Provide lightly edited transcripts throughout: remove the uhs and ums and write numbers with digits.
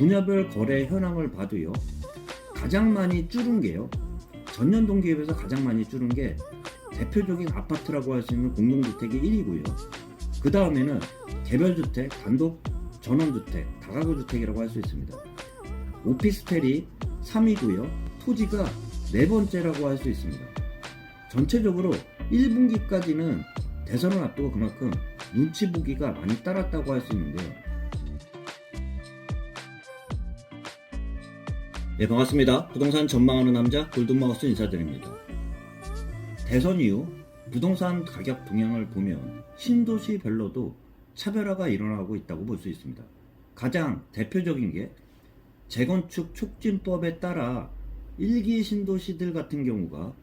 분야별 거래 현황을 봐도요, 가장 많이 줄은 게요, 전년 동기에 비해서 가장 많이 줄은 게 대표적인 아파트라고 할 수 있는 공동주택이 1위고요. 그 다음에는 개별주택, 단독 전원주택, 다가구주택이라고 할 수 있습니다. 오피스텔이 3위고요. 토지가 네 번째라고 할 수 있습니다. 전체적으로 1분기까지는 대선을 앞두고 그만큼 눈치 보기가 많이 따랐다고 할 수 있는데요. 네, 반갑습니다. 부동산 전망하는 남자 골든마우스 인사드립니다. 대선 이후 부동산 가격 동향을 보면 신도시별로도 차별화가 일어나고 있다고 볼 수 있습니다. 가장 대표적인 게 재건축 촉진법에 따라 1기 신도시들 같은 경우가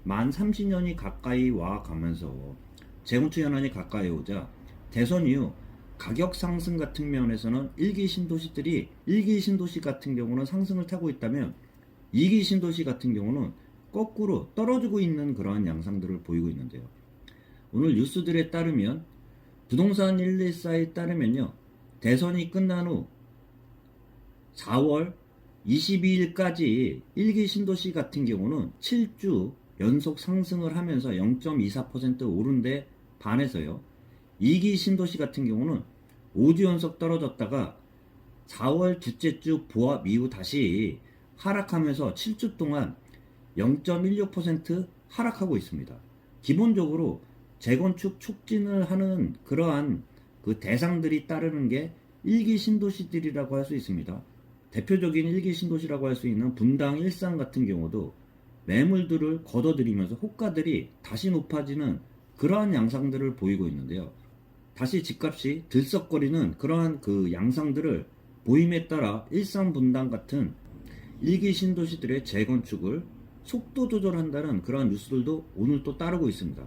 만 30년이 가까이 와 가면서 재건축 현안이 가까이 오자 대선 이후 가격 상승 같은 면에서는 1기 신도시 같은 경우는 상승을 타고 있다면 2기 신도시 같은 경우는 거꾸로 떨어지고 있는 그러한 양상들을 보이고 있는데요. 오늘 뉴스들에 따르면 부동산 114에 따르면요, 대선이 끝난 후 4월 22일까지 1기 신도시 같은 경우는 7주 연속 상승을 하면서 0.24% 오른 데 반해서요, 2기 신도시 같은 경우는 5주 연속 떨어졌다가 4월 둘째 주 보합 이후 다시 하락하면서 7주 동안 0.16% 하락하고 있습니다. 기본적으로 재건축 촉진을 하는 그러한 그 대상들이 따르는 게 1기 신도시들이라고 할 수 있습니다. 대표적인 1기 신도시라고 할 수 있는 분당, 일산 같은 경우도 매물들을 걷어들이면서 호가들이 다시 높아지는 그러한 양상들을 보이고 있는데요. 다시 집값이 들썩거리는 그러한 그 양상들을 보임에 따라 일산, 분당 같은 1기 신도시들의 재건축을 속도 조절한다는 그러한 뉴스들도 오늘 또 따르고 있습니다.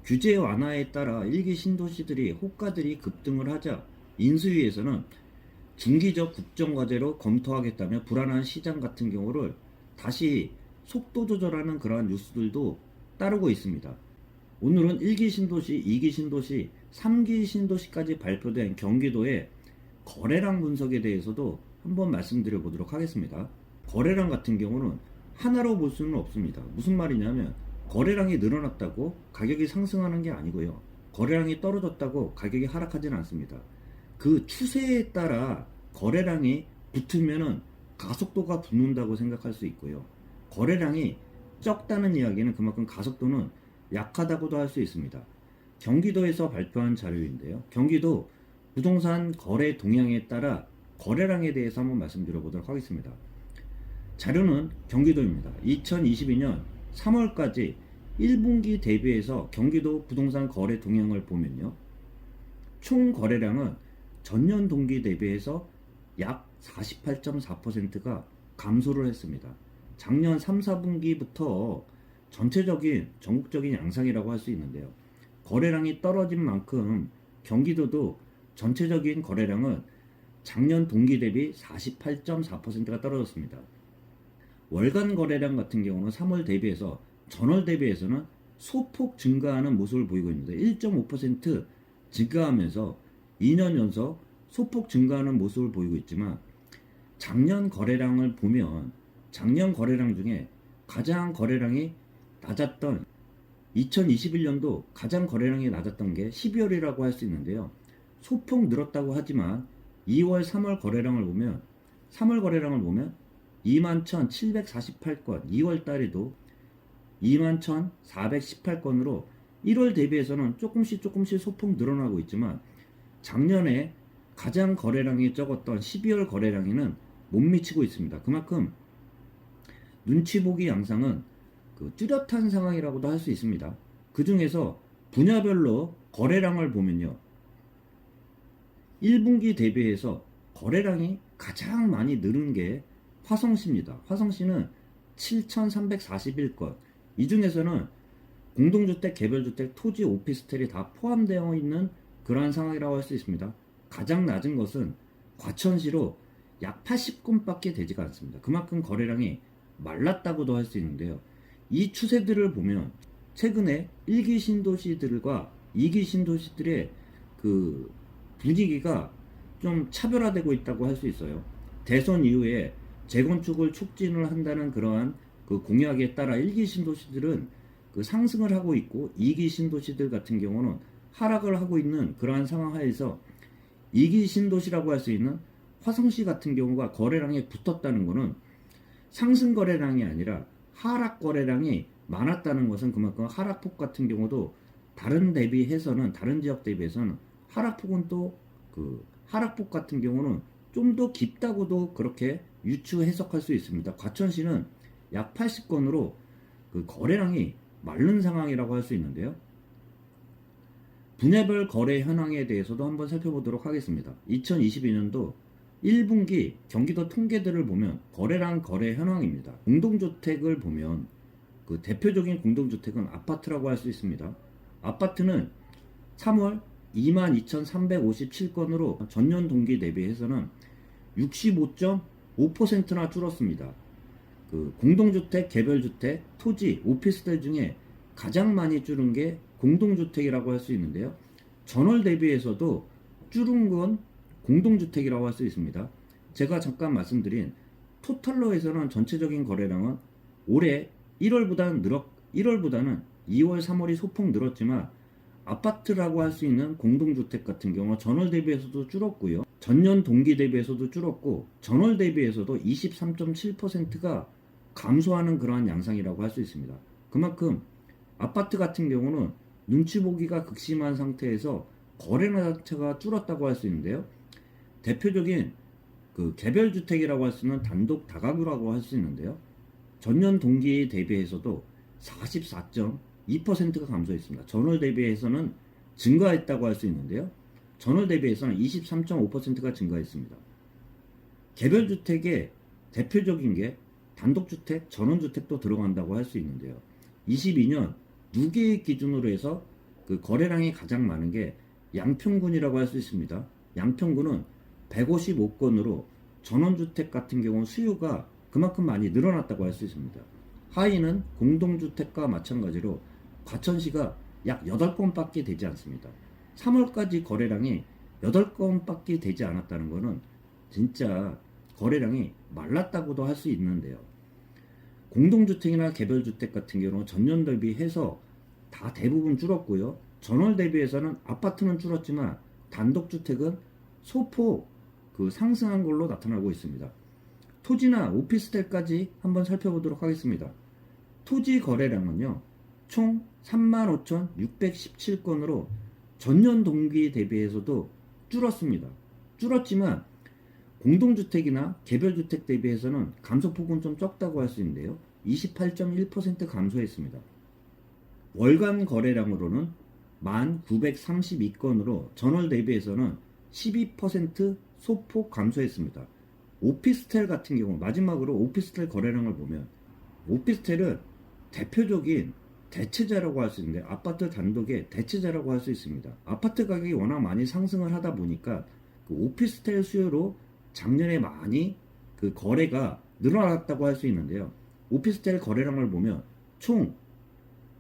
규제 완화에 따라 1기 신도시들이 호가들이 급등을 하자 인수위에서는 중기적 국정과제로 검토하겠다며 불안한 시장 같은 경우를 다시 속도 조절하는 그러한 뉴스들도 따르고 있습니다. 오늘은 1기 신도시, 2기 신도시, 3기 신도시까지 발표된 경기도의 거래량 분석에 대해서도 한번 말씀드려 보도록 하겠습니다. 거래량 같은 경우는 하나로 볼 수는 없습니다. 무슨 말이냐면 거래량이 늘어났다고 가격이 상승하는 게 아니고요, 거래량이 떨어졌다고 가격이 하락하지는 않습니다. 그 추세에 따라 거래량이 붙으면은 가속도가 붙는다고 생각할 수 있고요, 거래량이 적다는 이야기는 그만큼 가속도는 약하다고도 할 수 있습니다. 경기도에서 발표한 자료인데요, 경기도 부동산 거래 동향에 따라 거래량에 대해서 한번 말씀드려 보도록 하겠습니다. 자료는 경기도입니다. 2022년 3월까지 1분기 대비해서 경기도 부동산 거래 동향을 보면요, 총 거래량은 전년 동기 대비해서 약 48.4%가 감소를 했습니다. 작년 3, 4분기부터 전체적인 전국적인 양상이라고 할 수 있는데요, 거래량이 떨어진 만큼 경기도도 전체적인 거래량은 작년 동기 대비 48.4%가 떨어졌습니다. 월간 거래량 같은 경우는 3월 대비해서 전월 대비해서는 소폭 증가하는 모습을 보이고 있는데 1.5% 증가하면서 2년 연속 소폭 증가하는 모습을 보이고 있지만, 작년 거래량을 보면 작년 거래량 중에 가장 거래량이 낮았던 2021년도 가장 거래량이 낮았던 게 12월이라고 할 수 있는데요, 소폭 늘었다고 하지만 2월, 3월 거래량을 보면 21,748건, 2월 달에도 21,418건으로 1월 대비해서는 조금씩 소폭 늘어나고 있지만 작년에 가장 거래량이 적었던 12월 거래량에는 못 미치고 있습니다. 그만큼 눈치 보기 양상은 뚜렷한 상황이라고도 할 수 있습니다. 그 중에서 분야별로 거래량을 보면요, 1분기 대비해서 거래량이 가장 많이 늘은 게 화성시입니다. 화성시는 7,341건, 이 중에서는 공동주택, 개별주택, 토지, 오피스텔이 다 포함되어 있는 그러한 상황이라고 할 수 있습니다. 가장 낮은 것은 과천시로 약 80건밖에 되지가 않습니다. 그만큼 거래량이 말랐다고도 할 수 있는데요, 이 추세들을 보면 최근에 1기 신도시들과 2기 신도시들의 그 분위기가 좀 차별화되고 있다고 할 수 있어요. 대선 이후에 재건축을 촉진을 한다는 그러한 그 공약에 따라 1기 신도시들은 그 상승을 하고 있고 2기 신도시들 같은 경우는 하락을 하고 있는 그러한 상황 하에서 2기 신도시라고 할 수 있는 화성시 같은 경우가 거래량에 붙었다는 것은 상승 거래량이 아니라 하락 거래량이 많았다는 것은 그만큼 하락폭 같은 경우도 다른 지역 대비해서는 하락폭은 또 그 하락폭 같은 경우는 좀 더 깊다고도 그렇게 유추 해석할 수 있습니다. 과천시는 약 80건으로 그 거래량이 마른 상황이라고 할 수 있는데요. 분야별 거래 현황에 대해서도 한번 살펴보도록 하겠습니다. 2022년도 1분기 경기도 통계들을 보면 거래량 거래 현황입니다. 공동주택을 보면 그 대표적인 공동주택은 아파트라고 할 수 있습니다. 아파트는 3월 22,357건으로 전년 동기 대비해서는 65.5%나 줄었습니다. 그 공동주택, 개별주택, 토지, 오피스텔 중에 가장 많이 줄은 게 공동주택이라고 할 수 있는데요. 전월 대비해서도 줄은 건 공동주택이라고 할 수 있습니다. 제가 잠깐 말씀드린 토탈로에서는 전체적인 거래량은 올해 1월보다는 2월, 3월이 소폭 늘었지만 아파트라고 할 수 있는 공동주택 같은 경우 전월 대비해서도 줄었고요. 전년 동기 대비해서도 줄었고 전월 대비해서도 23.7%가 감소하는 그러한 양상이라고 할 수 있습니다. 그만큼 아파트 같은 경우는 눈치 보기가 극심한 상태에서 거래량 자체가 줄었다고 할 수 있는데요. 대표적인 그 개별주택이라고 할 수 있는 단독 다가구라고 할 수 있는데요. 전년 동기에 대비해서도 44.2%가 감소했습니다. 전월 대비해서는 증가했다고 할 수 있는데요. 전월 대비해서는 23.5%가 증가했습니다. 개별주택의 대표적인 게 단독주택, 전원주택도 들어간다고 할 수 있는데요. 22년 누계획 기준으로 해서 그 거래량이 가장 많은 게 양평군이라고 할 수 있습니다. 양평군은 155건으로 전원주택 같은 경우 수요가 그만큼 많이 늘어났다고 할 수 있습니다. 하위는 공동주택과 마찬가지로 과천시가 약 8건밖에 되지 않습니다. 3월까지 거래량이 8건밖에 되지 않았다는 것은 진짜 거래량이 말랐다고도 할 수 있는데요. 공동주택이나 개별주택 같은 경우는 전년 대비해서 다 대부분 줄었고요. 전월 대비해서는 아파트는 줄었지만 단독주택은 소폭 그 상승한 걸로 나타나고 있습니다. 토지나 오피스텔까지 한번 살펴보도록 하겠습니다. 토지 거래량은요, 총 35,617건으로 전년 동기 대비해서도 줄었습니다. 줄었지만 공동주택이나 개별주택 대비해서는 감소폭은 좀 적다고 할 수 있는데요. 28.1% 감소했습니다. 월간 거래량으로는 1,932건으로 전월 대비해서는 12% 소폭 감소했습니다. 오피스텔 같은 경우 마지막으로 오피스텔 거래량을 보면 오피스텔은 대표적인 대체자라고 할 수 있는데 아파트 단독의 대체자라고 할 수 있습니다. 아파트 가격이 워낙 많이 상승을 하다 보니까 그 오피스텔 수요로 작년에 많이 그 거래가 늘어났다고 할 수 있는데요. 오피스텔 거래량을 보면 총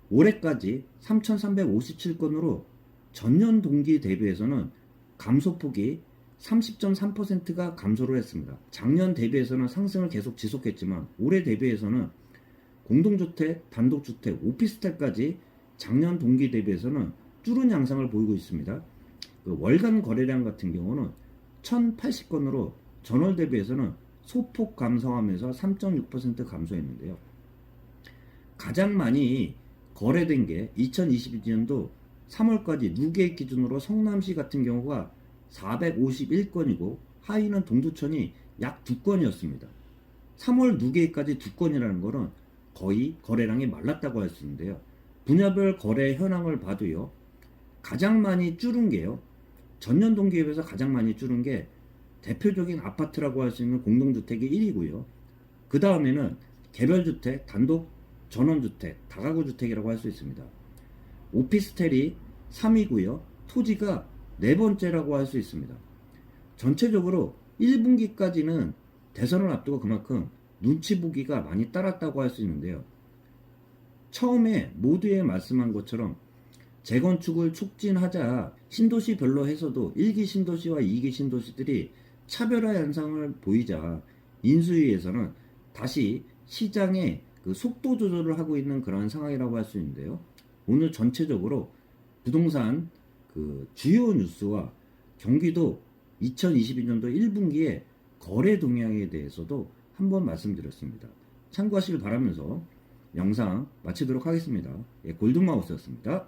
올해까지 3,357건으로 전년 동기 대비해서는 감소폭이 30.3%가 감소를 했습니다. 작년 대비해서는 상승을 계속 지속했지만 올해 대비해서는 공동주택, 단독주택, 오피스텔까지 작년 동기 대비해서는 줄은 양상을 보이고 있습니다. 그 월간 거래량 같은 경우는 1,080건으로 전월 대비해서는 소폭 감소하면서 3.6% 감소했는데요. 가장 많이 거래된 게 2022년도 3월까지 누계획 기준으로 성남시 같은 경우가 451건이고 하위는 동두천이 약 2건이었습니다. 3월 누계획까지 2건이라는 것은 거의 거래량이 말랐다고 할 수 있는데요. 분야별 거래 현황을 봐도요. 가장 많이 줄은 게요. 전년 동기에 비해서 가장 많이 줄은 게 대표적인 아파트라고 할 수 있는 공동주택이 1위고요. 그 다음에는 개별주택, 단독 전원주택, 다가구주택이라고 할 수 있습니다. 오피스텔이 3위고요. 토지가 네 번째라고 할 수 있습니다. 전체적으로 1분기까지는 대선을 앞두고 그만큼 눈치 보기가 많이 따랐다고 할 수 있는데요. 처음에 모두에 말씀한 것처럼 재건축을 촉진하자 신도시별로 해서도 1기 신도시와 2기 신도시들이 차별화 현상을 보이자 인수위에서는 다시 시장의 그 속도 조절을 하고 있는 그런 상황이라고 할 수 있는데요. 오늘 전체적으로 부동산 그 주요 뉴스와 경기도 2022년도 1분기의 거래 동향에 대해서도 한번 말씀드렸습니다. 참고하시길 바라면서 영상 마치도록 하겠습니다. 골든마우스였습니다.